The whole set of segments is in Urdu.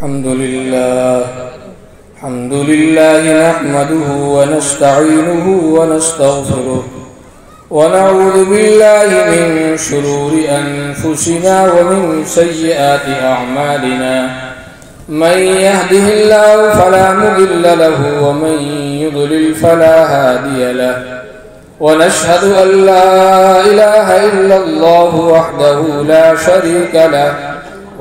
الحمد لله نحمده ونستعينه ونستغفره ونعوذ بالله من شرور أنفسنا ومن سيئات أعمالنا من يهده الله فلا مضل له ومن يضلل فلا هادي له ونشهد أن لا إله إلا الله وحده لا شريك له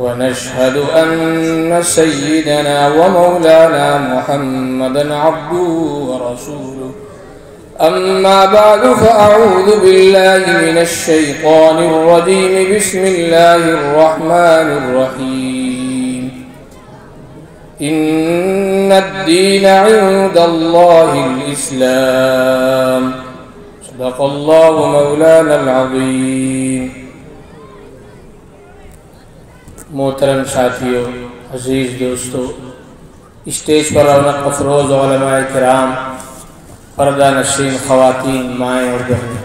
ونشهد أن سيدنا ومولانا محمدا عبده ورسوله أما بعد فأعوذ بالله من الشيطان الرجيم بسم الله الرحمن الرحيم إن الدين عند الله الإسلام صدق الله مولانا العظيم. محترم ساتھیو، عزیز دوستو، اسٹیج پر رونق افروز علماء کرام، پردہ نشین خواتین، مائیں اور بہنیں،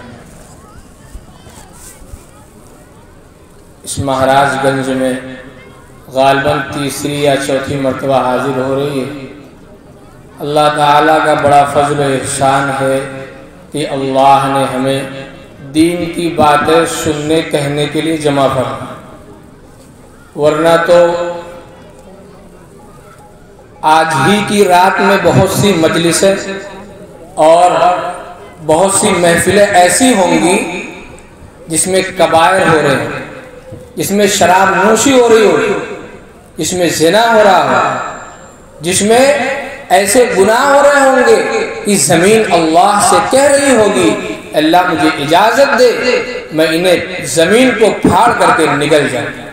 اس مہاراج گنج میں غالباً تیسری یا چوتھی مرتبہ حاضر ہو رہی ہے. اللہ تعالیٰ کا بڑا فضل و احسان ہے کہ اللہ نے ہمیں دین کی باتیں سننے کہنے کے لیے جمع فرمایا، ورنہ تو آج ہی کی رات میں بہت سی مجلسیں اور بہت سی محفلیں ایسی ہوں گی جس میں کبائر ہو رہے ہیں، جس میں شراب نوشی ہو رہی ہوگی، جس میں زنا ہو رہا ہو، جس میں ایسے گناہ ہو رہے ہوں گے کہ زمین اللہ سے کہہ رہی ہوگی اللہ مجھے اجازت دے میں انہیں زمین کو پھاڑ کر کے نگل جاؤں.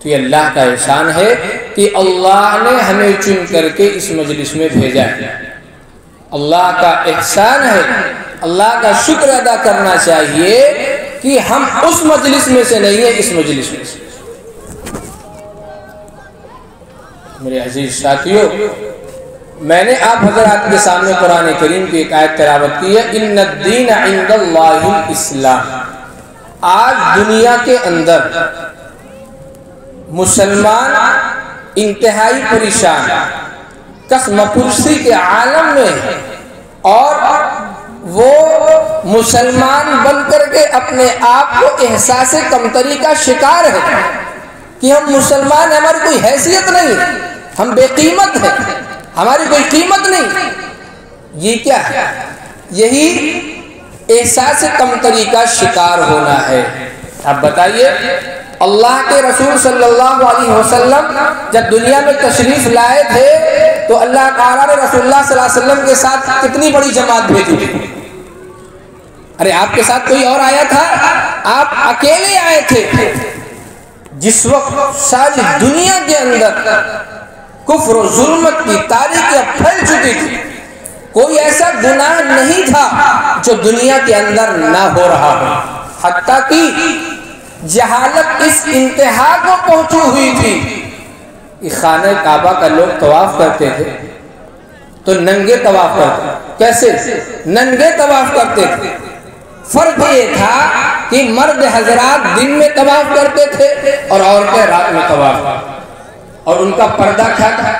تو یہ اللہ کا احسان ہے کہ اللہ نے ہمیں چن کر کے اس مجلس میں بھیجا ہے. اللہ کا احسان ہے، اللہ کا شکر ادا کرنا چاہیے کہ ہم اس مجلس میں سے نہیں ہیں، اس مجلس میں سے. میرے عزیز ساتھیو، میں نے آپ حضرات کے سامنے قرآن کریم کی ایک آیت تلاوت کی ہے، ان الدین عند اللہ الاسلام. آج دنیا کے اندر مسلمان انتہائی پریشان، قسم پرسی کے عالم میں ہے، اور وہ مسلمان بن کر کے اپنے آپ کو احساس کمتری کا شکار ہے کہ ہم مسلمان ہیں، ہماری کوئی حیثیت نہیں، ہم بے قیمت ہیں، ہماری کوئی قیمت نہیں. یہ کیا ہے؟ یہی احساس کمتری کا شکار ہونا ہے. اب بتائیے، اللہ کے رسول صلی اللہ علیہ وسلم جب دنیا میں تشریف لائے تھے تو اللہ تعالیٰ نے رسول اللہ صلی اللہ علیہ وسلم کے ساتھ کتنی بڑی جماعت بھیجی تھی. ارے آپ کے ساتھ کوئی اور آیا تھا؟ آپ اکیلے آئے تھے. جس وقت ساری دنیا کے اندر کفر و ظلمت کی تاریکیاں پھیل چکی تھی، کوئی ایسا گناہ نہیں تھا جو دنیا کے اندر نہ ہو رہا ہو، حتیٰ کہ جہالت اس انتہا کو پہنچی ہوئی تھی کہ خانہ کعبہ کا لوگ طواف کرتے تھے تو ننگے طواف کرتے. کیسے؟ ننگے طواف کرتے تھے. فرق یہ تھا کہ مرد حضرات دن میں طواف کرتے تھے اور عورتیں رات میں طواف کرتے، اور ان کا پردہ کیا تھا؟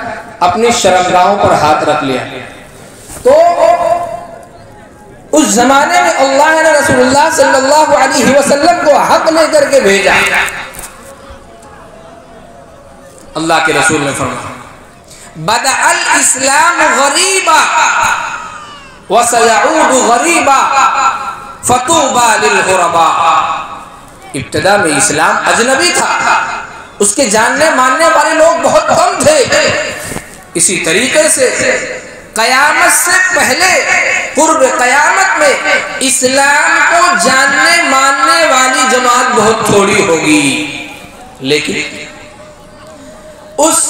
اپنی شرمگاہوں پر ہاتھ رکھ لیا. تو اس زمانے میں اللہ نے رسول اللہ صلی اللہ علیہ وسلم کو حق لے کر کے بھیجا. اللہ کے رسول نے فرمایا بدأ الاسلام غریبا وسيعود غریبا فطوبى للغرباء. ابتدا میں اسلام اجنبی تھا، اس کے جاننے ماننے والے لوگ بہت کم تھے. اسی طریقے سے قیامت سے پہلے قرب قیامت میں اسلام کو جاننے ماننے والی جماعت بہت تھوڑی ہوگی، لیکن اس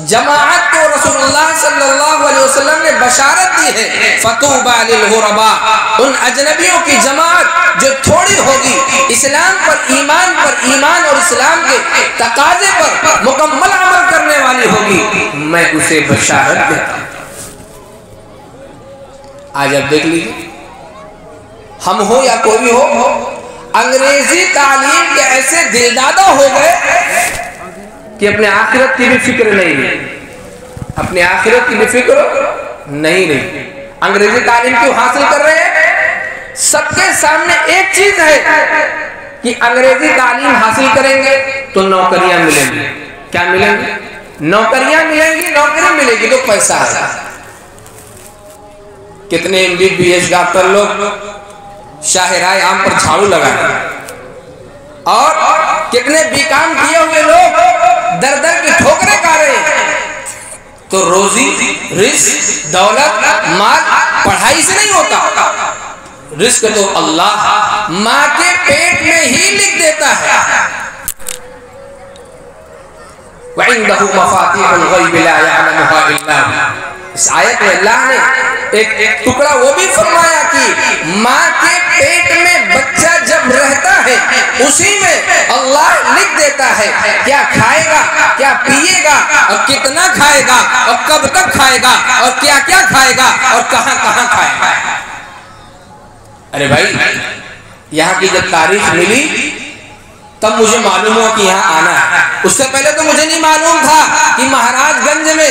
جماعت کو رسول اللہ صلی اللہ علیہ وسلم نے بشارت دی ہے فطوبى للغرباء. ان اجنبیوں کی جماعت جو تھوڑی ہوگی، اسلام پر ایمان اور اسلام کے تقاضے پر مکمل عمل کرنے والی ہوگی، میں اسے بشارت دیتا ہوں. آج اب دیکھ لیجیے، ہم ہو یا کوئی بھی ہو، انگریزی تعلیم کے ایسے دلدادہ ہو گئے کہ اپنے آخرت کی بھی فکر نہیں رہی، اپنے آخرت کی بھی فکر نہیں رہی۔ انگریزی تعلیم کیوں حاصل کر رہے ہیں؟ سب کے سامنے ایک چیز ہے کہ انگریزی تعلیم حاصل کریں گے تو نوکریاں ملیں گی۔ کیا ملیں گی؟ نوکریاں ملیں گی، نوکری ملے گی تو پیسہ ہے۔ کتنے MBBS ڈاکٹر لوگ شاہراہ عام پر جھاڑو لگائیں، اور کتنے بیکام کیے ہوئے لوگ در در کی ٹھوکریں کھا رہے ہیں۔ تو روزی، رزق، دولت، مال پڑھائی سے نہیں ہوتا، رزق تو اللہ ماں کے پیٹ میں ہی لکھ دیتا ہے۔ وَعِندَهُ مَفَاتِيحُ الْغَيْبِ لَا يَعْلَمُهَا إِلَّا هُوَ۔ اس آیت میں اللہ نے ایک ٹکڑا وہ بھی فرمایا کہ ماں کے پیٹ میں بچہ جب رہتا ہے اسی میں اللہ لکھ دیتا ہے کیا کھائے گا، کیا پیے گا، اور کتنا کھائے گا، اور کب تک کھائے گا، اور کیا کیا کھائے گا، اور کہاں کہاں کھائے گا۔ ارے بھائی، یہاں کی جب تاریخ ملی تب مجھے معلوم ہوا کہ یہاں آنا ہے۔ اس سے پہلے تو مجھے نہیں معلوم تھا کہ مہاراج گنج میں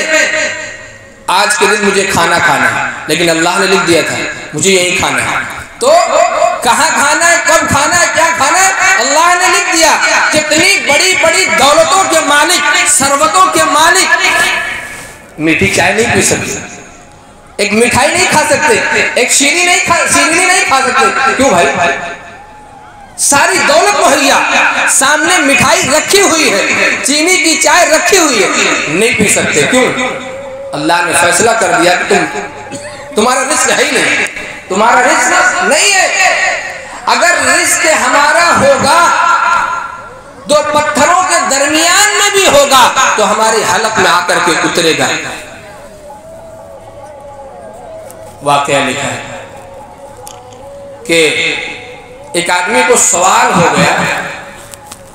آج کے دن مجھے کھانا کھانا ہے، لیکن اللہ نے لکھ دیا تھا مجھے یہی کھانا ہے۔ تو کہاں کھانا ہے، کب کھانا ہے، کیا کھانا ہے، اللہ نے لکھ دیا۔ کتنی بڑی بڑی دولتوں کے مالک، ثروتوں کے مالک میٹھی چائے نہیں پی سکتے، ایک مٹھائی نہیں کھا سکتے، ایک شیرینی نہیں کھا سکتے۔ کیوں بھائی؟ ساری دولت مہیا، سامنے مٹھائی رکھی ہوئی ہے، چینی کی چائے رکھی ہوئی ہے، نہیں پی سکتے۔ کیوں؟ اللہ نے فیصلہ کر دیا کہ تمہارا رزق ہے ہی نہیں، تمہارا رزق نہیں ہے۔ اگر رزق ہمارا ہوگا تو پتھروں کے درمیان میں بھی ہوگا تو ہماری حلق میں آ کر کے اترے گا۔ واقعہ لکھا ہے کہ ایک آدمی کو سوال ہو گیا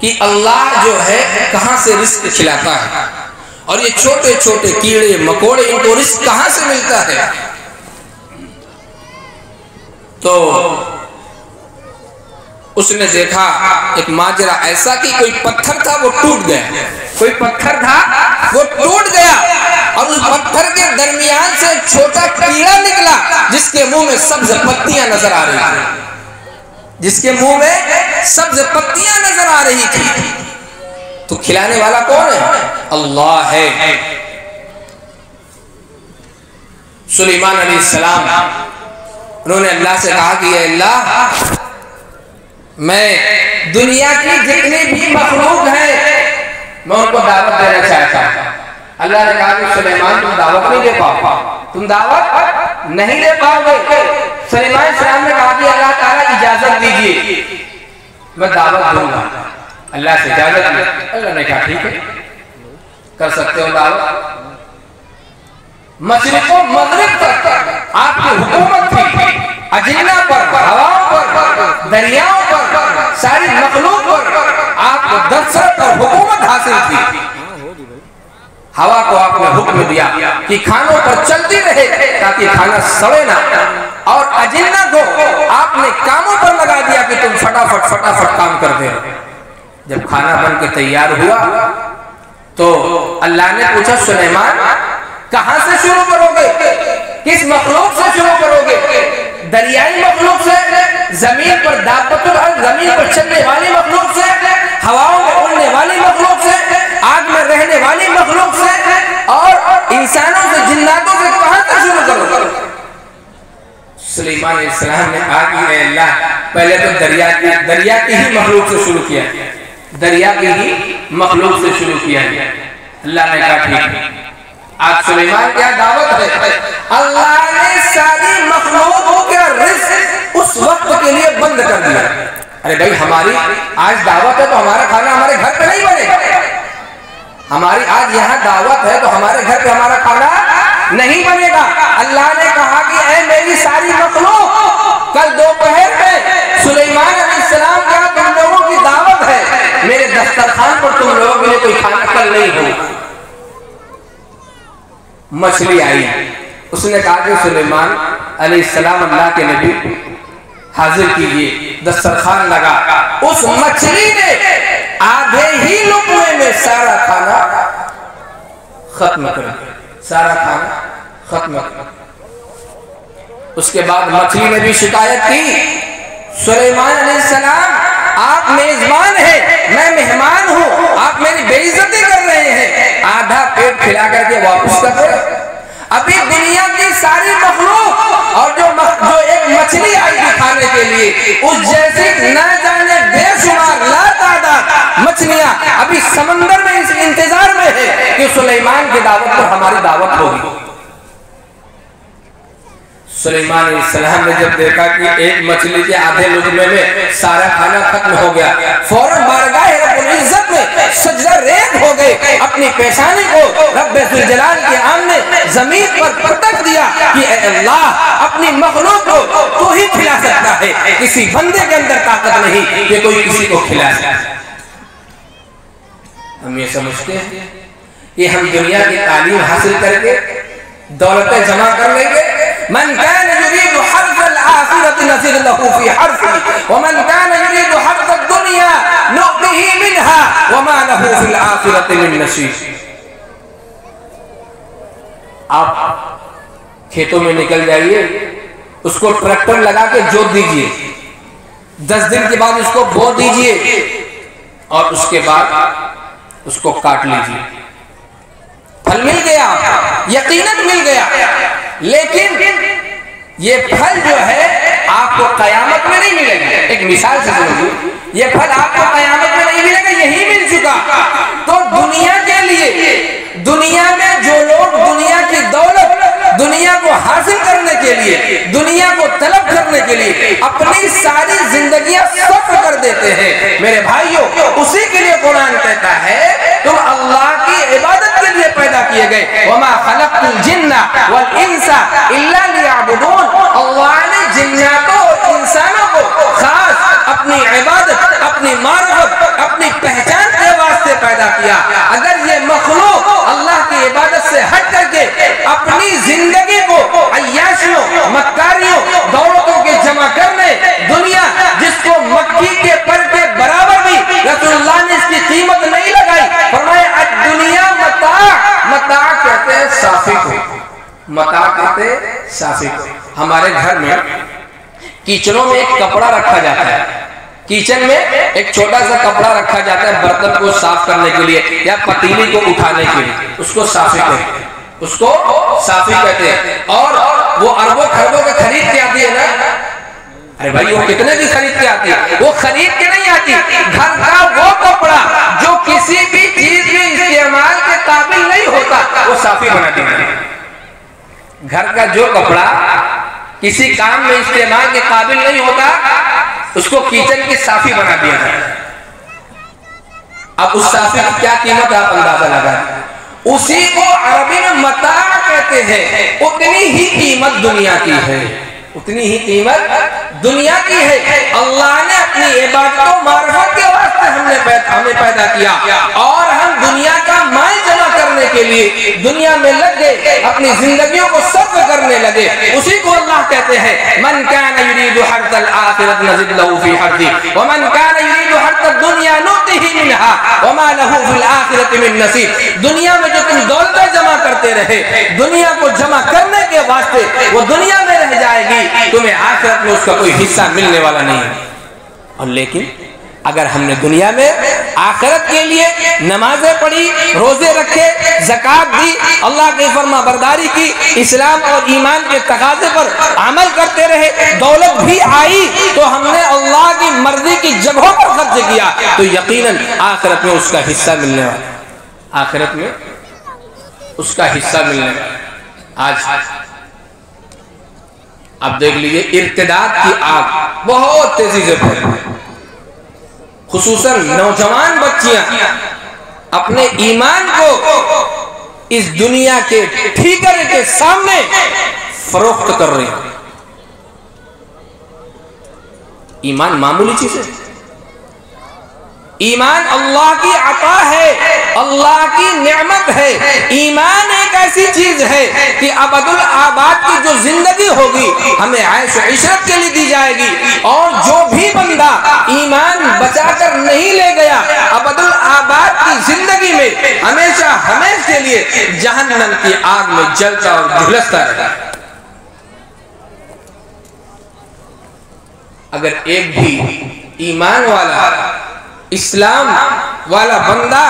کہ اللہ جو ہے کہاں سے رزق کھلاتا ہے، اور یہ چھوٹے چھوٹے کیڑے مکوڑے ان کو رزق کہاں سے ملتا ہے؟ تو اس نے دیکھا ایک ماجرا ایسا کہ کوئی پتھر تھا وہ ٹوٹ گیا، کوئی پتھر تھا وہ ٹوٹ گیا، اور اس پتھر کے درمیان سے چھوٹا کیڑا نکلا جس کے منہ میں سبز پتیاں نظر آ رہی تھی، جس کے منہ میں سبز پتیاں نظر آ رہی تھی۔ تو کھلانے والا کون ہے؟ اللہ ہے۔ سلیمان علیہ السلام انہوں نے اللہ سے کہا کہ اے اللہ، میں دنیا کی جتنی بھی مخلوق ہے میں ان کو دعوت دینا چاہتا ہوں۔ اللہ نے کہا کہ سلیمان تم دعوت نہیں دے پاؤ، تم دعوت نہیں دے پاؤ گے۔ سلیمان علیہ السلام نے کہا کہ اللہ تعالیٰ اجازت دیجیے میں دعوت دوں گا۔ اللہ سے اجازت لی، اللہ نے کہا ٹھیک ہے کر سکتے ہو دعوت۔ مشرق و مغرب تک آپ کی حکومت تھی، اجنہ پر، ہواؤں پر، دریاؤں پر، ساری مخلوق پر آپ کو دسترس اور حکومت حاصل تھی۔ ہوا کو آپ نے حکم دیا کہ کھانوں پر چلتی رہے تاکہ کھانا سڑے نہ، اور اجنہ کو آپ نے کاموں پر لگا دیا کہ تم فٹافٹ کام کرتے رہو۔ جب کھانا بن کے تیار ہوا تو اللہ نے پوچھا سلیمان کہاں سے شروع کرو گے، کس مخلوق سے شروع کرو گے؟ دریائی مخلوق سے، زمین پر دابۃ الارض، زمین پر چلنے والی مخلوق سے، ہواؤں میں اڑنے والی مخلوق سے، آگ میں رہنے والی مخلوق سے، اور انسانوں سے، جناتوں سے کہاں سے شروع کرو گے؟ سلیمان علیہ السلام نے کہا کہ اے اللہ پہلے تو دریا کی ہی مخلوق سے شروع کیا، دریا کی ہی مخلوق سے شروع کیا۔ اللہ نے کہا ٹھیک ہے۔ آج سلیمان کیا دعوت ہے؟ اللہ نے ساری مخلوق کا رزق اس وقت کے لیے بند کر دیا۔ ارے بھائی ہماری آج دعوت ہے تو ہمارا کھانا ہمارے گھر پہ نہیں بنے گا، ہماری آج یہاں دعوت ہے تو ہمارے گھر پہ ہمارا کھانا نہیں بنے گا۔ اللہ نے کہا کہ اے میری ساری مخلوق، کل دوپہر میں سلیمان علیہ السلام کا تم لوگوں کی دعوت ہے، میرے دسترخوان پر تم لوگوں کے لیے کوئی کھانا کل نہیں ہوگا۔ مچھلی آئی، اس نے کہا کہ سلیمان علیہ السلام اللہ کے نبی حاضر کیجئے، دسترخوان لگا۔ اس مچھلی نے آدھے ہی لقمے میں سارا کھانا ختم کر دیا، سارا کھانا ختم کر دیا۔ اس کے بعد مچھلی نے بھی شکایت کی، سلیمان علیہ السلام آپ میزبان ہیں، میں مہمان ہوں، آپ میری بے عزتی کر رہے ہیں، آدھا پیٹ کھلا کر کے واپس کر رہے۔ ابھی دنیا کی ساری مخلوق اور جو ایک مچھلی آئی تھی کھانے کے لیے، اس جیسی نہ جانے بے شمار لا تعداد مچھلیاں ابھی سمندر میں اس انتظار میں ہے کہ سلیمان کی دعوت پر ہماری دعوت ہوگی۔ سلیمان علیہ السلام نے جب دیکھا کہ ایک مچھلی کے آدھے لقمے میں سارا کھانا ختم ہو گیا، فوراً بارگاہ رب العزت میں سجدہ ریز ہو گئے، اپنی پیشانی کو رب ذوالجلال کے آمنے زمین پر پٹک دیا کہ اے اللہ، اپنی مخلوق کو تو ہی کھلا سکتا ہے، کسی بندے کے اندر طاقت نہیں کہ کوئی کسی کو کھلا سکتا۔ ہم یہ سمجھتے ہیں کہ ہم دنیا کی تعلیم حاصل کر کے دولتیں جمع کر لیں گے۔ من كان يريد حرث الآخرة نزد له في حرثه ومن كان يريد حرث الدنيا نؤته منها وما له في الآخرة من نصيب۔ آپ کھیتوں میں نکل جائیے، اس کو ٹریکٹر لگا کے جوت دیجئے، 10 دن کے بعد اس کو بو دیجئے اور اس کے بعد اس کو کاٹ لیجئے، پھل مل گیا، یقیناً مل گیا، لیکن یہ پھل جو ہے آپ کو قیامت میں نہیں ملے گا۔ ایک مثال سے سمجھو، یہ پھل آپ کو قیامت میں نہیں ملے گا، یہی مل چکا۔ تو دنیا کے لیے، دنیا میں جو لوگ دنیا کی دولت، دنیا کو حاصل کرنے کے لیے، دنیا کو طلب کرنے کے لیے اپنی ساری زندگیاں صرف کر دیتے ہیں، میرے بھائیوں، اسی کے لیے قرآن کہتا ہے تم اللہ کی عبادت کے لیے پیدا کیے گئے۔ وَمَا خَلَقْتُ الْجِنَّ وَالْإِنسَ إِلَّا لِيَعْبُدُونَ۔ اللہ نے جناتوں اور انسانوں کو خاص اپنی عبادت، اپنی معرفت، اپنی پہچان کے واسطے پیدا کیا۔ اگر یہ مخلوق اللہ کی عبادت سے ہٹ کر کے اپنی زندگی کو عیاشیوں، مکاریوں، دولتوں کے جمع کرنے، دنیا جس کو مکھی کے پر کے برابر بھی رسول اللہ نے اس کی قیمت نہیں لگائی، فرمایا الدنیا متاع، متاع کہتے ہیں صافی کو، متاع کہتے ہیں صافی کو۔ ہمارے گھر میں کچنوں میں ایک کپڑا رکھا جاتا ہے، کچن میں ایک چھوٹا سا کپڑا رکھا جاتا ہے برتن کو صاف کرنے کے لیے یا پتیلی کو اٹھانے کے لیے، اس کو صافی کہتے ہیں، اس کو صافی کہتے ہیں۔ اور وہ اربوں خربوں کے خرید کے آتی ہے نا، ارے بھائی وہ کتنے کی خرید کے آتی ہے؟ وہ خرید کے نہیں آتی، گھر کا وہ کپڑا جو کسی بھی چیز میں استعمال کے قابل نہیں ہوتا وہ صافی بنا دیتا ہے۔ گھر کا جو کپڑا کسی کام میں استعمال کے قابل نہیں ہوتا اس کو کچن کی صافی بنا دیا جاتا ہے۔ اب اس صافی کی کیا قیمت آپ اندازہ لگائیں، اسی کو عربی میں متاع کہتے ہیں، اتنی ہی قیمت دنیا کی ہے، اتنی ہی قیمت دنیا کی ہے۔ اللہ نے اپنی عبادت و معرفت کے واسطے ہمیں پیدا کیا اور ہم دنیا کا مال جمع کرنے کے لیے دنیا میں لگ گئے، اپنی زندگیوں کو صرف کرنے لگے۔ اسی کو اللہ کہتے ہیں من کان یرید حرث الآخرۃ نزد له فی حرثہ ومن کان یرید حرث الدنیا نؤتہ منها وما له فی الآخرۃ من نصیب۔ دنیا میں جو تم دولتیں جمع کرتے رہے، دنیا کو جمع کرنے کے واسطے وہ دنیا میں رہ جائے گی، تمہیں آخرت میں اس کا کوئی حصہ ملنے والا نہیں ہے۔ اور لیکن اگر ہم نے دنیا میں آخرت کے لیے نمازیں پڑھی، روزے رکھے، زکوٰۃ دی، اللہ کی فرما برداری کی، اسلام اور ایمان کے تقاضے پر عمل کرتے رہے، دولت بھی آئی تو ہم نے اللہ کی مرضی کی جگہوں پر خرچ کیا، تو یقیناً آخرت میں اس کا حصہ ملنے والا، آخرت میں اس کا حصہ ملنے والا۔ آج اب دیکھ لیجئے ارتداد کی آگ بہت تیزی سے پھیل رہی ہے، خصوصاً نوجوان بچیاں اپنے ایمان کو اس دنیا کے ٹھیکرے کے سامنے فروخت کر رہی ہیں۔ ایمان معمولی چیز ہے، ایمان اللہ کی عطا ہے، اللہ کی نعمت ہے۔ ایمان ایک ایسی چیز ہے کہ ابدالآباد کی جو زندگی ہوگی ہمیں عیش و عشرت کے لیے دی جائے گی، اور جو بھی بندہ ایمان بچا کر نہیں لے گیا ابدالآباد کی زندگی میں ہمیشہ ہمیشہ کے لیے جہنم کی آگ میں جلتا اور جھلستا رہے۔ اگر ایک بھی ایمان والا اسلام والا بندہ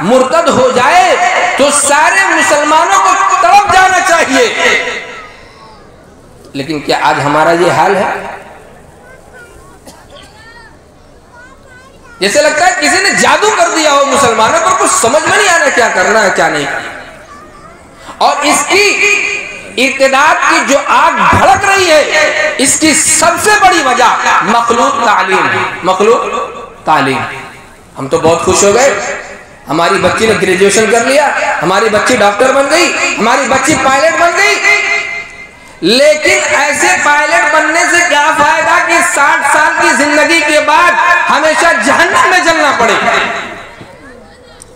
مرتد ہو جائے تو سارے مسلمانوں کو تڑپ جانا چاہیے، لیکن کیا آج ہمارا یہ حال ہے؟ جیسے لگتا ہے کسی نے جادو کر دیا ہو مسلمانوں پر، کچھ سمجھ میں نہیں آنا کیا کرنا ہے کیا نہیں کرنا۔ اور اس کی ارتداد کی جو آگ بھڑک رہی ہے، اس کی سب سے بڑی وجہ مخلوط تعلیم، مخلوط تعلیم۔ ہم تو بہت خوش ہو گئے، ہماری بچی نے گریجویشن کر لیا، ہماری بچی ڈاکٹر بن گئی، ہماری بچی پائلٹ بن گئی، لیکن ایسے پائلٹ بننے سے کیا فائدہ کہ 60 سال کی زندگی کے بعد ہمیشہ جہنم میں جلنا پڑے۔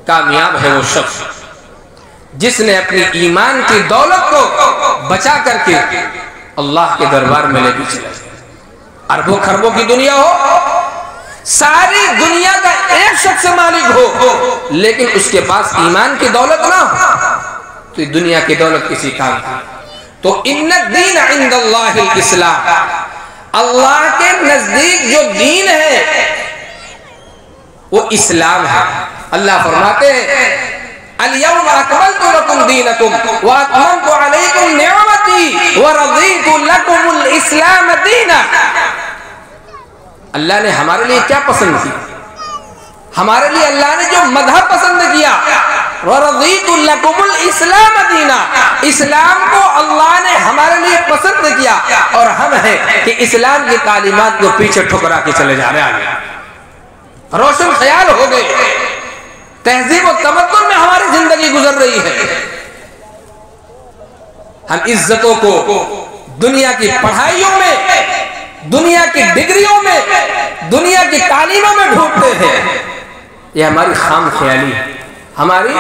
کامیاب ہے وہ شخص جس نے اپنی ایمان کی دولت کو بچا کر کے اللہ کے دربار میں لے کے چلا۔ اربوں خربوں کی دنیا ہو، ساری دنیا کا ایک شخص مالک ہو، لیکن اس کے پاس ایمان کی دولت نہ ہو تو دنیا کی دولت کسی کام کی۔ تو ان الدین عند اللہ الاسلام، اللہ کے نزدیک جو دین ہے وہ اسلام ہے۔ اللہ فرماتے ہیں اليوم اکملت لکم دینکم واتممت علیکم نعمتی ورضیت لکم الاسلام دینا۔ اللہ نے ہمارے لیے کیا پسند کی؟ ہمارے لیے اللہ نے جو مذہب پسند کیا، وَرَضِيتُ لَكُمُ الْإِسْلَامَ دِينًا، اسلام کو اللہ نے ہمارے لیے پسند کیا، اور ہم ہیں کہ اسلام کی تعلیمات کو پیچھے ٹھکرا کے چلے جا رہے ہیں۔ روشن خیال ہو گئے، تہذیب و تمدن میں ہماری زندگی گزر رہی ہے۔ ہم عزتوں کو دنیا کی پڑھائیوں میں، دنیا کی ڈگریوں میں، دنیا کی تعلیموں میں ڈھونڈتے ہیں۔ یہ ہماری خام خیالی ہے، ہماری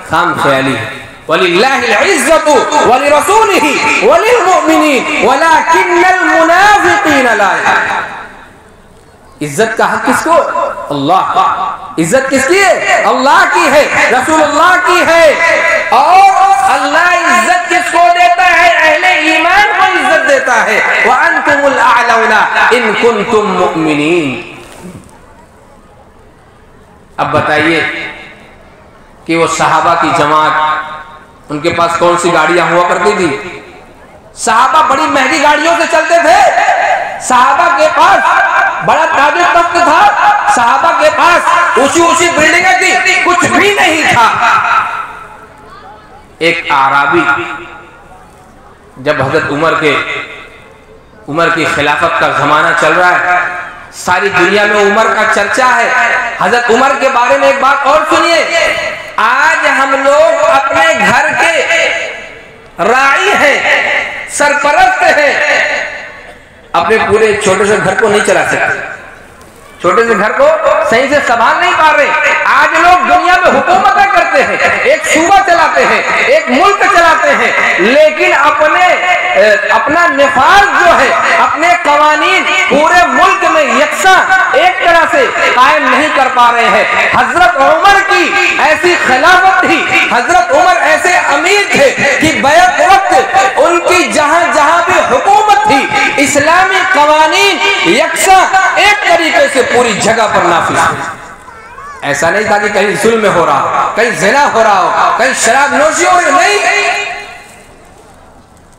خام خیالی ہے۔ وَلِلَّهِ الْعِزَّةُ وَلِرَسُولِهِ وَلِلْمُؤْمِنِينَ وَلَكِنَّ الْمُنَافِقِينَ لَا يَعْلَمُونَ۔ عزت کا حق کس کو؟ اللہ کا۔ عزت کس کی ہے؟ اللہ کی ہے، رسول اللہ کی ہے۔ اور اللہ عزت کس کو دیتا ہے؟ اہل ایمان کو عزت دیتا ہے۔ وَأَنْتُمُ الْأَعْلَوْنَ إِن كُنْتُم مُؤْمِنِينَ۔ اب بتائیے کہ وہ صحابہ کی جماعت، ان کے پاس کون سی گاڑیاں ہوا کرتی تھی؟ صحابہ بڑی مہنگی گاڑیوں سے چلتے تھے، صحابہ کے پاس بڑا تاج و تخت تھا، صحابہ کے پاس اونچی اونچی بلڈنگیں تھی، کچھ بھی نہیں تھا۔ ایک اعرابی جب حضرت عمر کی خلافت کا زمانہ چل رہا ہے، ساری دنیا میں عمر کا چرچا ہے، حضرت عمر کے بارے میں ایک بات اور سنیے۔ آج ہم لوگ اپنے گھر کے راعی ہیں، سرپرست ہیں، اپنے پورے چھوٹے سے گھر کو نہیں چلا سکتے، چھوٹے سے گھر کو صحیح سے سنبھال نہیں پا رہے۔ آج لوگ دنیا میں حکومتیں کرتے ہیں، ایک صوبہ چلاتے ہیں، ایک ملک چلاتے ہیں، لیکن اپنا نفاذ جو ہے، اپنے قوانین پورے ملک میں یکساں ایک طرح سے قائم نہیں کر پا رہے ہیں۔ حضرت عمر کی ایسی خلافت تھی، حضرت عمر ایسے امیر تھے کہ بیک وقت ان کی جہاں جہاں بھی حکومت تھی، اسلامی قوانین یکساں ایک طریقے سے پوری جگہ پر نافذ تھے۔ ایسا نہیں تھا کہ کہیں ظلم ہو رہا ہو، کہیں زنا ہو رہا ہو، کہیں شراب نوشی ہو رہی، نہیں،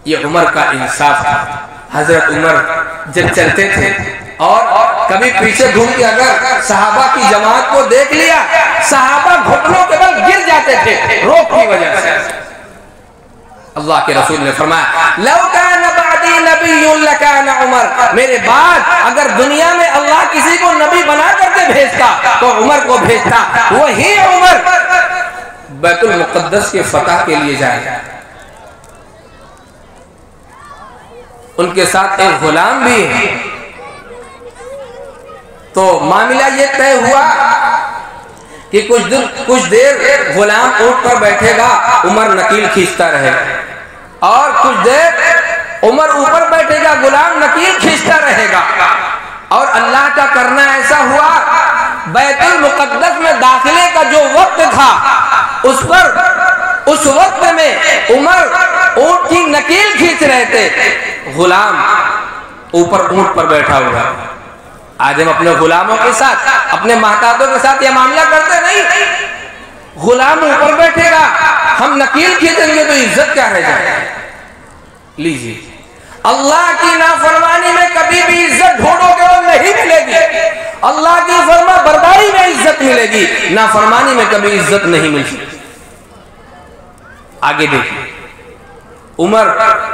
یہ عمر کا انصاف تھا۔ حضرت عمر جب چلتے تھے اور کبھی پیچھے گھوم کے اگر صحابہ کی جماعت کو دیکھ لیا، صحابہ گھٹنوں کے بل گر جاتے تھے روح کی وجہ سے۔ اللہ کے رسول نے فرمایا لو کان بعدی نبی لکان عمر، میرے بعد اگر دنیا میں اللہ کسی کو نبی بنا کر کے بھیجتا تو عمر کو بھیجتا۔ وہی عمر بیت المقدس کے فتح کے لیے جائے، ان کے ساتھ ایک غلام بھی ہے۔ تو معاملہ یہ طے ہوا کہ کچھ دیر غلام اونٹ پر بیٹھے گا، عمر نکیل کھینچتا رہے گا، اور کچھ دیر عمر اوپر بیٹھے گا، غلام نکیل کھینچتا رہے گا۔ اور اللہ کا کرنا ایسا ہوا، بیت المقدس میں داخلے کا جو وقت تھا اس وقت میں عمر اونٹ کی نکیل کھینچ رہے تھے، غلام اوپر اونٹ پر بیٹھا ہوا۔ آج ہم اپنے غلاموں کے ساتھ، اپنے محتاطوں کے ساتھ یہ معاملہ کرتے نہیں۔ غلام اوپر بیٹھے گا، ہم نکیل کھینچیں گے تو عزت کیا رہ جائے گا؟ لیجیے، اللہ کی نافرمانی میں کبھی بھی عزت ڈھونڈو گے وہ نہیں ملے گی، اللہ کی فرما برداری میں عزت ملے گی، نافرمانی میں کبھی عزت نہیں مل سکتی۔ آگے دیکھیں، عمر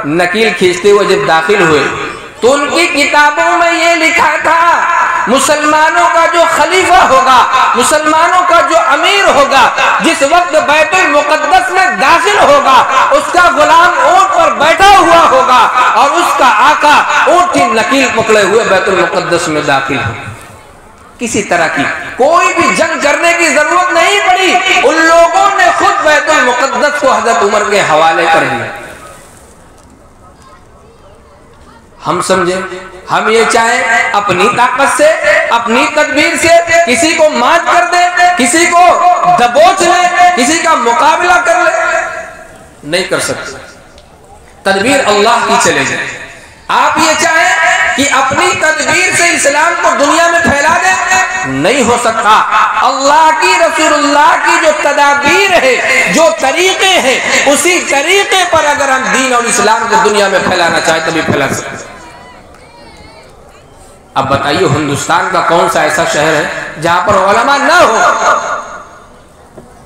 نکیل کھینچتے ہوئے جب داخل ہوئے تو ان کی کتابوں میں یہ لکھا تھا، مسلمانوں کا جو خلیفہ ہوگا، مسلمانوں کا جو امیر ہوگا، جس وقت بیت المقدس میں داخل ہوگا، اس کا غلام اونٹ پر بیٹھا ہوا ہوگا اور اس کا آقا اونٹ کی نکیل پکڑے ہوئے بیت المقدس میں داخل ہوگا۔ کسی طرح کی کوئی بھی جنگ کرنے کی ضرورت نہیں پڑی، ان لوگوں نے خود بیت المقدس کو حضرت عمر کے حوالے کر دیا۔ ہم سمجھیں، ہم یہ چاہیں اپنی طاقت سے، اپنی تدبیر سے کسی کو مات کر دیں، کسی کو دبوچ لیں، کسی کا مقابلہ کر لیں، نہیں کر سکتے۔ تدبیر اللہ کی چلے جائے۔ آپ یہ چاہیں کہ اپنی تدبیر سے اسلام کو دنیا میں پھیلا دیں، نہیں ہو سکتا۔ اللہ کی، رسول اللہ کی جو تدابیر ہے، جو طریقے ہیں، اسی طریقے پر اگر ہم دین اور اسلام کو دنیا میں پھیلانا چاہیں تبھی پھیلا سکتے ہیں۔ اب بتائیے، ہندوستان کا کون سا ایسا شہر ہے جہاں پر علماء نہ ہو؟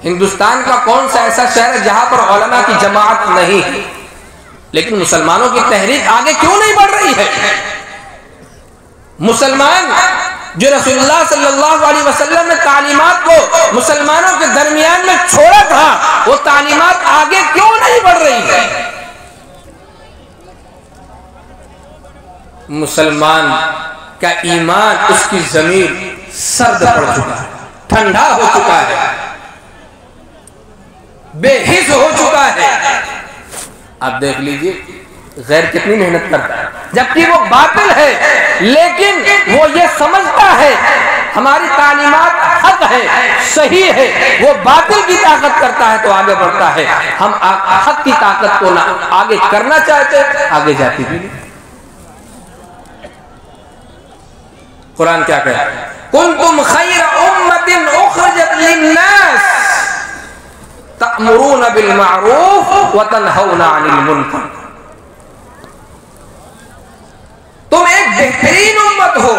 ہندوستان کا کون سا ایسا شہر ہے جہاں پر علماء کی جماعت نہیں ہے؟ لیکن مسلمانوں کی تحریک آگے کیوں نہیں بڑھ رہی ہے؟ مسلمان جو رسول اللہ صلی اللہ علیہ وسلم نے تعلیمات کو مسلمانوں کے درمیان میں چھوڑا تھا، وہ تعلیمات آگے کیوں نہیں بڑھ رہی ہے؟ مسلمان کا ایمان، اس کی ضمیر سرد پڑ چکا ہے، ٹھنڈا ہو چکا ہے، بے حس ہو چکا ہے۔ آپ دیکھ لیجئے غیر کتنی محنت کرتا ہے، جبکہ وہ باطل ہے، لیکن وہ یہ سمجھتا ہے ہماری تعلیمات حق ہے، صحیح ہے، وہ باطل کی طاقت کرتا ہے تو آگے بڑھتا ہے۔ ہم حق کی طاقت کو نہ آگے کرنا چاہتے، آگے جاتی بھی نہیں۔ قرآن کیا کہتا ہے؟ کنتم خیر امت اخرجت للناس تأمرون بالمعروف وتنہون عن المنکر۔ تم ایک بہترین امت ہو،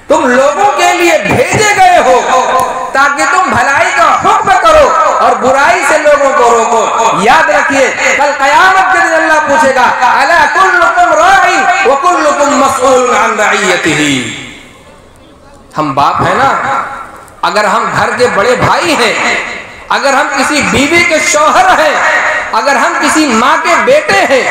تم لوگوں کے لیے بھیجے گئے ہو تاکہ تم بھلائی کا حکم کرو اور برائی سے لوگوں کو روکو۔ یاد رکھیے، کل قیامت کے دن اللہ پوچھے گا، الا کلکم راع وکلکم مسئول عن رعیتہ۔ ہم باپ ہیں نا، اگر ہم گھر کے بڑے بھائی ہیں، اگر ہم کسی بیوی کے شوہر ہیں، اگر ہم کسی ماں کے بیٹے ہیں،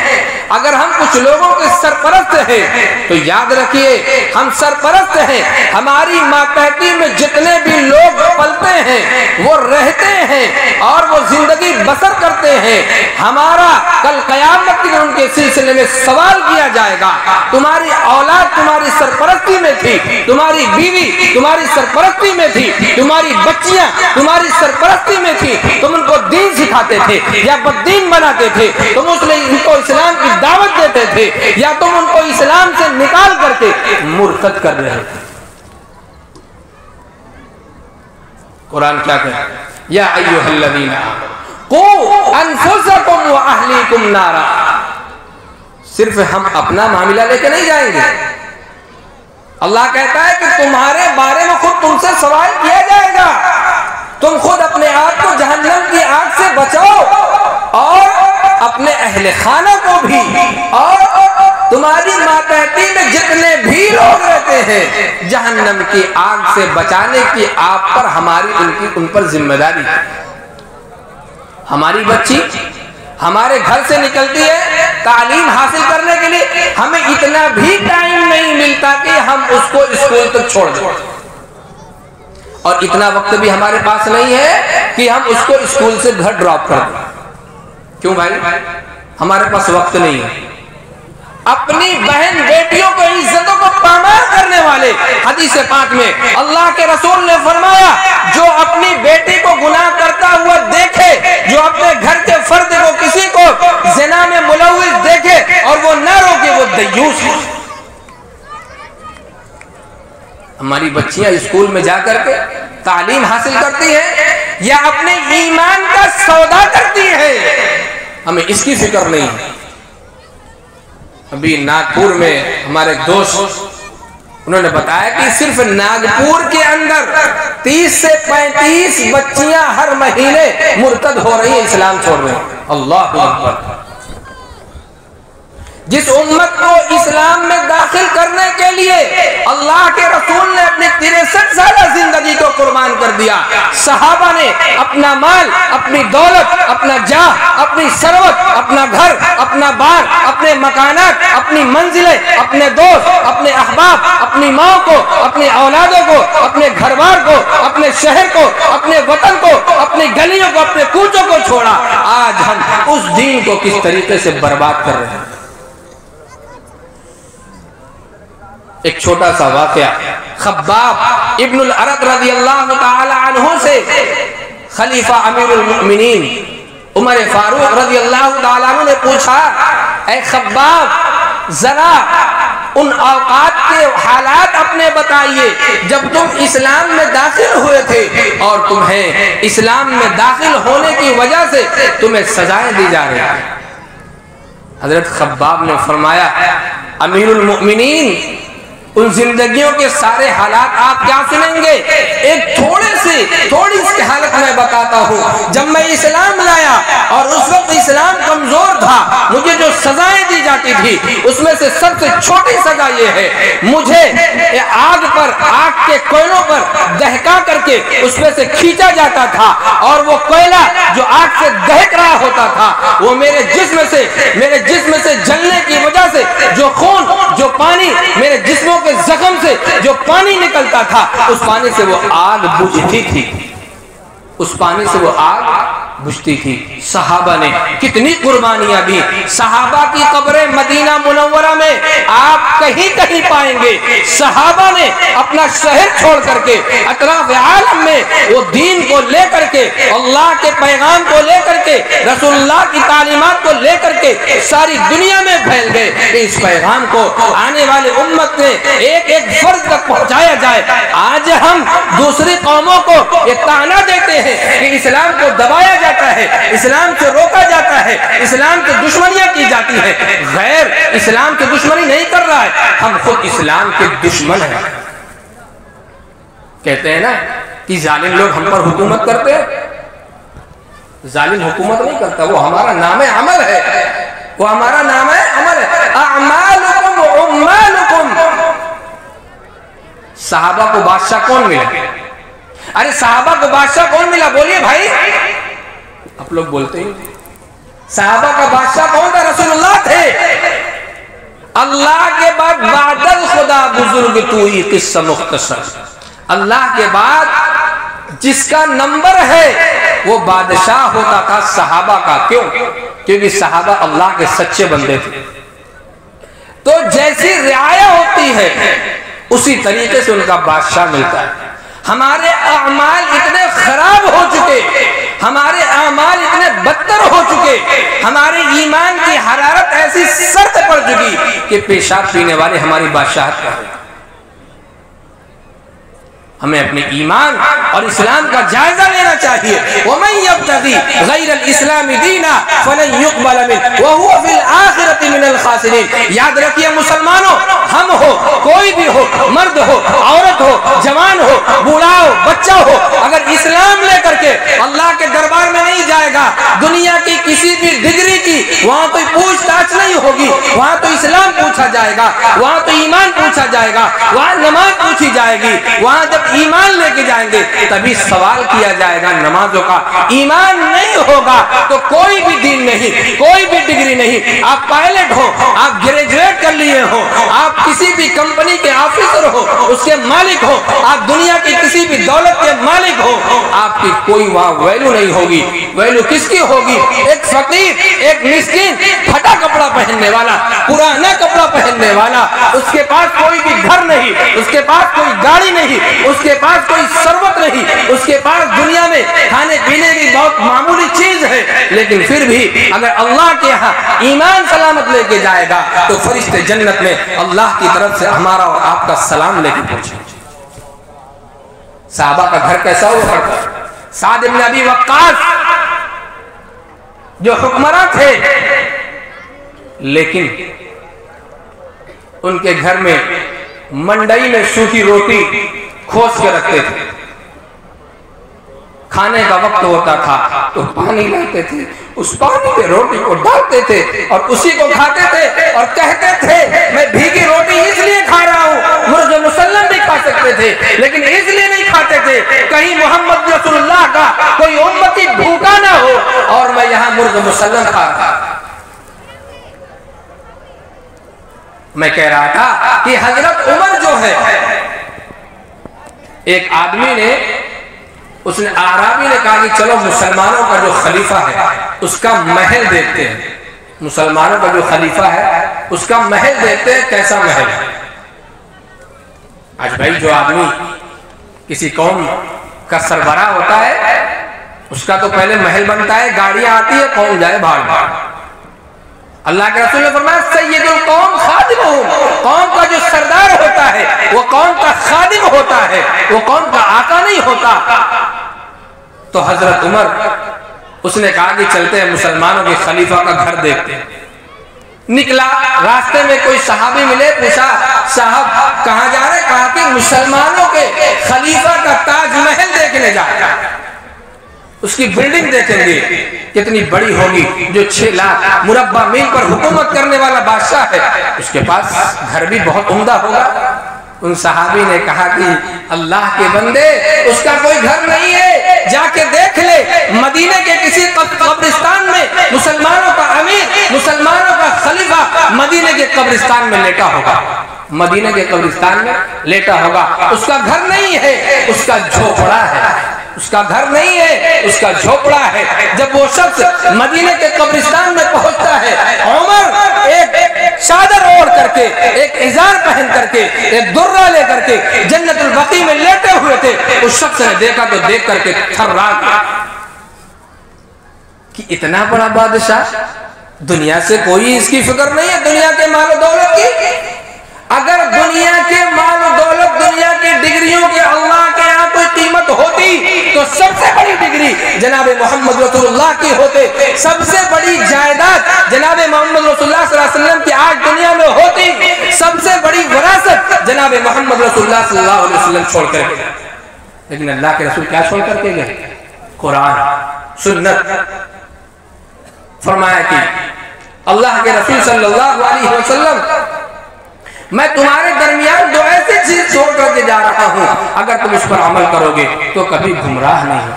اگر ہم کچھ لوگوں کے سرپرست ہیں، تو یاد رکھیے ہم سرپرست ہیں۔ ہماری ماتحتی میں جتنے بھی لوگ پلتے ہیں، وہ رہتے ہیں اور وہ زندگی بسر کرتے ہیں، ہمارا کل قیامت کے ان کے سلسلے میں سوال کیا جائے گا۔ تمہاری اولاد تمہاری سرپرستی میں تھی، تمہاری بیوی تمہاری سرپرستی میں تھی، تمہاری بچیاں تمہاری سرپرستی میں تھی، تم ان کو دین سکھاتے تھے یا بددین بناتے تھے، تم ان کو اسلام کی دعوت دیتے تھے یا تم ان کو اسلام سے نکال کر کے مرتد کر رہے تھے۔ قرآن کیا کہتا ہے؟ یا ایھا الذین قوا انفسکم واہلیکم نارا۔ صرف ہم اپنا معاملہ لے کے نہیں جائیں گے، اللہ کہتا ہے کہ تمہارے بارے میں خود تم سے سوال کیا جائے گا۔ تم خود اپنے آپ کو جہنم کی آگ سے بچاؤ اور اپنے اہل خانہ کو بھی، اور تمہاری ماتحتی میں جتنے بھی لوگ رہتے ہیں، جہنم کی آگ سے بچانے کی آپ پر، ہماری ان پر ذمہ داری ہے۔ ہماری بچی ہمارے گھر سے نکلتی ہے تعلیم حاصل کرنے کے لیے، ہمیں اتنا بھی ٹائم نہیں ملتا کہ ہم اس کو اسکول تک چھوڑ دیں۔ اور اتنا وقت بھی ہمارے پاس نہیں ہے کہ ہم اس کو اسکول سے گھر ڈراپ کر دیں. کیوں بھائی؟ ہمارے پاس وقت نہیں ہے. اپنی بہن بیٹیوں کو عزتوں کو پامال کرنے والے، حدیث پاک میں اللہ کے رسول نے فرمایا جو اپنی بیٹی کو گناہ کرتا ہوا دیکھے، جو اپنے گھر کے فرد کو کسی کو زنا میں ملوث دیکھے اور وہ نہ روکے، وہ دیوس ہے. ہماری بچیاں اسکول میں جا کر کے تعلیم حاصل کرتی ہیں یا اپنے ایمان کا سودا کرتی ہیں، ہمیں اس کی فکر نہیں ہے. ابھی ناگپور میں ہمارے دوست انہوں نے بتایا کہ صرف ناگپور کے اندر 30 سے 35 بچیاں ہر مہینے مرتد ہو رہی ہیں، اسلام چھوڑ رہی ہیں. اللہ اکبر. جس امت کو اسلام میں داخل کرنے کے لیے اللہ کے رسول نے اپنی 63 سالہ زندگی کو قربان کر دیا. صحابہ نے اپنا مال، اپنی دولت، اپنا جاہ، اپنی ثروت، اپنا گھر، اپنا بار، اپنے مکانات، اپنی منزلیں، اپنے دوست، اپنے احباب، اپنی ماں کو، اپنی اولادوں کو، اپنے گھر بار کو، اپنے شہر کو، اپنے وطن کو، اپنی گلیوں کو، اپنے کوچوں کو چھوڑا. آج ہم اس دین کو کس طریقے سے برباد کر رہے ہیں. ایک چھوٹا سا واقعہ، خباب ابن الارت رضی اللہ تعالی عنہ سے خلیفہ امیر المؤمنین عمر فاروق رضی اللہ تعالی عنہ نے پوچھا، اے خباب ذرا ان اوقات کے حالات اپنے بتائیے جب تم اسلام میں داخل ہوئے تھے اور تمہیں اسلام میں داخل ہونے کی وجہ سے تمہیں سزائیں دی جا رہی ہیں. حضرت خباب نے فرمایا، امیر المؤمنین ان زندگیوں کے سارے حالات آپ کیا سنیں گے، ایک تھوڑی سی حالت میں بتاتا ہوں. جب میں اسلام لایا اور اس وقت اسلام کمزور تھا، مجھے جو سزائیں دی جاتی تھی اس میں سے سب سے چھوٹی سزا یہ ہے، مجھے آگ کے کوئلوں پر دہکا کر کے اس میں سے کھینچا جاتا تھا اور وہ کوئلہ جو آگ سے دہک رہا ہوتا تھا وہ میرے جسم سے جلنے کی وجہ سے جو خون، جو پانی، میرے جسموں کے زخم سے جو پانی نکلتا تھا اس پانی سے وہ آگ بجھتی تھی، اس پانی سے وہ آگ بجھتی تھی. صحابہ نے کتنی قربانیاں دی. صحابہ کی قبریں مدینہ منورہ میں آپ کہیں پائیں گے. صحابہ نے اپنا شہر چھوڑ کر کے اطراف عالم میں وہ دین کو لے کر کے، اللہ کے پیغام کو لے کر کے، رسول اللہ کی تعلیمات کو لے کر کے ساری دنیا میں پھیل گئے کہ اس پیغام کو آنے والے امت نے ایک ایک فرد تک پہنچایا جائے. آج ہم دوسری قوموں کو یہ طعنہ دیتے ہیں کہ اسلام کو دبایا جاتا ہے، اسلام سے روکا جاتا ہے، اسلام سے دشمنیاں کی جاتی ہیں. غیر اسلام سے دشمنی نہیں کر رہا ہے، ہم خود اسلام کے دشمن ہیں. کہتے ہیں نا کہ ظالم لوگ ہم پر حکومت کرتے ہیں. ظالم حکومت نہیں کرتا، وہ ہمارا نام عمل ہے، وہ ہمارا نام عمل ہے. اعمالکم عمالکم. صحابہ کو بادشاہ کون ملا؟ ارے صحابہ کو بادشاہ کون ملا؟ بولیے بھائی. آپ لوگ بولتے ہیں صحابہ کا بادشاہ کون تھا؟ رسول اللہ تھے. اللہ کے بعد بعد الخدا بزرگ تو ہی قصہ مختصر. اللہ کے بعد جس کا نمبر ہے وہ بادشاہ ہوتا تھا صحابہ کا. کیوں؟ کیونکہ صحابہ اللہ کے سچے بندے تھے. تو جیسی رعایا ہوتی ہے اسی طریقے سے ان کا بادشاہ ملتا ہے. ہمارے اعمال اتنے خراب ہو چکے، ہمارے اعمال اتنے بدتر ہو چکے، ہمارے ایمان کی حرارت ایسی سرد پڑ چکی کہ پیشاب پینے والے ہماری بادشاہت کر رہے ہیں. ہمیں اپنے ایمان اور اسلام کا جائزہ لینا چاہیے. وَمَن يَبْتَغِي غَيْرَ الْإِسْلَامِ دِينًا فَلَن يُقْبَلَ مِنْهُ وَهُوَ فِي الْآخِرَةِ مِنَ الْخَاسِرِينَ. یاد رکھیے مسلمانوں، ہم ہو، کوئی بھی ہو، مرد ہو، عورت ہو، جوان ہو، بوڑھا ہو، بچہ ہو، اگر اسلام لے کر کے اللہ کے دربار میں نہیں جائے گا، دنیا کی کسی بھی ڈگری کی وہاں کوئی پوچھ تاچھ نہیں ہوگی. وہاں تو اسلام پوچھا جائے گا, وہاں تو ایمان پوچھا جائے گا, وہاں نماز پوچھی جائے گی. وہاں جب ایمان لے کے جائیں گے تبھی سوال کیا جائے گا نمازوں کا. ایمان نہیں ہوگا تو کوئی بھی دین نہیں, کوئی بھی ڈگری نہیں. آپ پائلٹ ہو, آپ گریجویٹ کر لیے ہو, آپ کسی بھی کمپنی کے آفیسر ہو, اس کے مالک ہو, آپ دنیا کی کسی بھی دولت کے مالک ہو, آپ کی کوئی وہاں ویلو نہیں ہوگی. ویلو کس کی ہوگی؟ ایک فقیر, ایک مسکین, پھٹا کپڑا پہننے والا, پرانا کپڑا پہننے والا, اس کے پاس کوئی بھی گھر نہیں, اس کے پاس کوئی گاڑی نہیں, اس کے پاس کوئی ثروت نہیں, اس کے پاس دنیا میں کھانے پینے کی بہت معمولی چیز ہے, لیکن پھر بھی اگر اللہ کے ہاں ایمان سلامت لے کے جائے گا تو فرشتے جنت میں اللہ کی طرف سے ہمارا اور آپ کا سلام لے کے پہنچیں گے. صحابہ کا گھر کیسا ہوا کرتا؟ سعد بن ابی وقاص جو حکمراں تھے, لیکن ان کے گھر میں منڈئی میں سوکھی روٹی کھوس کے رکھتے تھے. کھانے کا وقت ہوتا تھا تو پانی لاتے تھے, اس پانی میں روٹی کو ڈالتے تھے اور اسی کو کھاتے تھے اور کہتے تھے میں بھیگی روٹی اس لیے کھا رہا ہوں. مرغ مسلم بھی کھا سکتے تھے لیکن اس لیے نہیں کھاتے تھے کہیں محمد رسول اللہ کا کوئی امتی بھوکا نہ ہو اور میں یہاں مرغ مسلم کھا رہا. میں کہہ رہا تھا کہ حضرت عمر جو ہے, ایک آدمی نے, اس نے اعرابی نے کہا کہ چلو مسلمانوں کا جو خلیفہ ہے اس کا محل دیکھتے ہیں. مسلمانوں کا جو خلیفہ ہے اس کا محل دیکھتے ہیں کیسا محل ہے. آج بھائی جو آدمی کسی قوم کا سربراہ ہوتا ہے اس کا تو پہلے محل بنتا ہے, گاڑیاں آتی ہے, قوم جائے بھاگ بھاگ. اللہ کے رسول نے فرمایا سید القوم خادمہم, قوم کا جو سردار ہوتا ہے وہ قوم کا خادم ہوتا ہے, وہ قوم کا آقا نہیں ہوتا. تو حضرت عمر اس نے کہا کہ چلتے ہیں مسلمانوں کے خلیفہ کا گھر دیکھتے ہیں. نکلا, راستے میں کوئی صحابی ملے, پوچھا صاحب کہاں جا رہے؟ کہا کہ مسلمانوں کے خلیفہ کا تاج محل دیکھنے جا رہے ہیں. اس کی بلڈنگ دیکھیں گے کتنی بڑی ہوگی, جو 6 لاکھ مربع میل پر حکومت کرنے والا بادشاہ ہے, اس کے پاس گھر بھی بہت عمدہ ہوگا. ان صحابی نے کہا کہ اللہ کے بندے اس کا کوئی گھر نہیں ہے, جا کے دیکھ لے مدینہ کے کسی قبرستان میں مسلمانوں کا امیر, مسلمانوں کا خلیفہ مدینہ کے قبرستان میں لیٹا ہوگا, مدینہ کے قبرستان میں لیٹا ہوگا. اس کا گھر نہیں ہے, اس کا جھوپڑا ہے. اس کا گھر نہیں ہے, اس کا جھوپڑا ہے. جب وہ شخص مدینہ کے قبرستان میں پہنچتا ہے, عمر ایک چادر اوڑھ کر کے, ایک ازار پہن کر کے, ایک درہ لے کر کے جنت البقیع میں لیٹے ہوئے تھے. اس شخص نے دیکھا تو دیکھ کر کے تھرا گیا کہ اتنا بڑا بادشاہ, دنیا سے کوئی اس کی فکر نہیں ہے, دنیا کے مال و دولت کی. اگر دنیا کے مال و دولت, دنیا کے ڈگریوں کے اللہ کے یہاں کوئی قیمت ہوتی تو سب سے بڑی ڈگری جناب محمد رسول اللہ کی ہوتے, سب سے بڑی جائیداد جناب محمد رسول اللہ صلی اللہ علیہ وسلم کی آج دنیا میں ہوتی, سب سے بڑی وراثت جناب محمد رسول اللہ صلی اللہ علیہ وسلم چھوڑ کر گئے. لیکن اللہ کے رسول کیا چھوڑ کر کے گئے؟ قرآن, سنت. فرمایا کہ اللہ کے رسول صلی اللہ علیہ وسلم میں تمہارے درمیان 2 ایسے چیز چھوڑ کر کے جا رہا ہوں, اگر تم اس پر عمل کرو گے تو کبھی گمراہ نہیں ہو,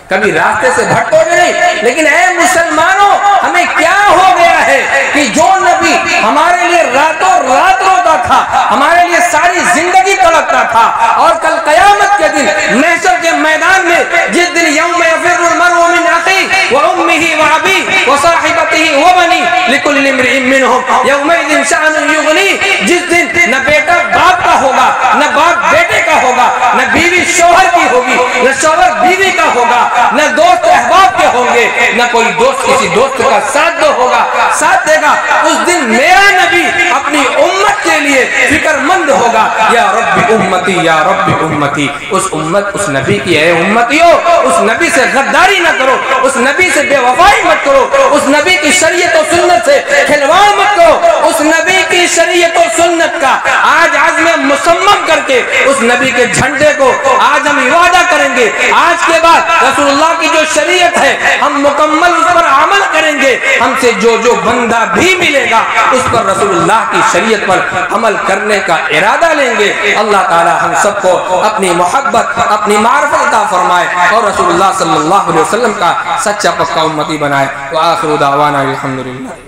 کبھی راستے سے بھٹکو گے نہیں. لیکن اے مسلمانوں, ہمیں کیا ہو گیا ہے کہ جو نبی ہمارے لیے راتوں رات روتا تھا, ہمارے لیے ساری زندگی تڑپتا تھا, اور کل قیامت کے دن محشر کے میدان میں جس دن یوم یفر المرء من اخیہ وامہ وابیہ وصاحبتہ وبنیہ لکل امرئ منہم یومئذ شأن یغنیہ, جس دن نہ بیٹا باپ کا ہوگا, نہ باپ بیٹے کا ہوگا, نہ بیوی شوہر کی ہوگی, نہ شوہر بیوی کا ہوگا, نہ دوست احباب کے ہوں گے, نہ کوئی دوست کسی دوست کا ساتھ ساتھ دے گا. اس دن میرا نبی اپنی امت کے لیے فکر مند ہوگا, یا رب امتی یا رب امتی. اس امت, اس نبی کی اے امتیوں, اس نبی سے غداری نہ کرو, اس نبی سے بے وفائی مت کرو, اس نبی کی شریعت و سنت سے کھلواڑ مت کرو. اس نبی کی شریعت و سنت کا آج عزم مصمم کر کے اس نبی کے جھنڈے کو آج ہم وعدہ کریں گے, آج کے بعد رسول اللہ کی جو شریعت ہے ہم مکمل اس پر عمل کریں گے، ہم سے جو بندہ بھی ملے گا اس پر رسول اللہ کی شریعت پر عمل کرنے کا ارادہ لیں گے۔ اللہ تعالی ہم سب کو اپنی محبت، اپنی معرفت عطا فرمائے اور رسول اللہ صلی اللہ علیہ وسلم کا سچا پکا امتی بنائے۔ وآخر دعوانا الحمدللہ۔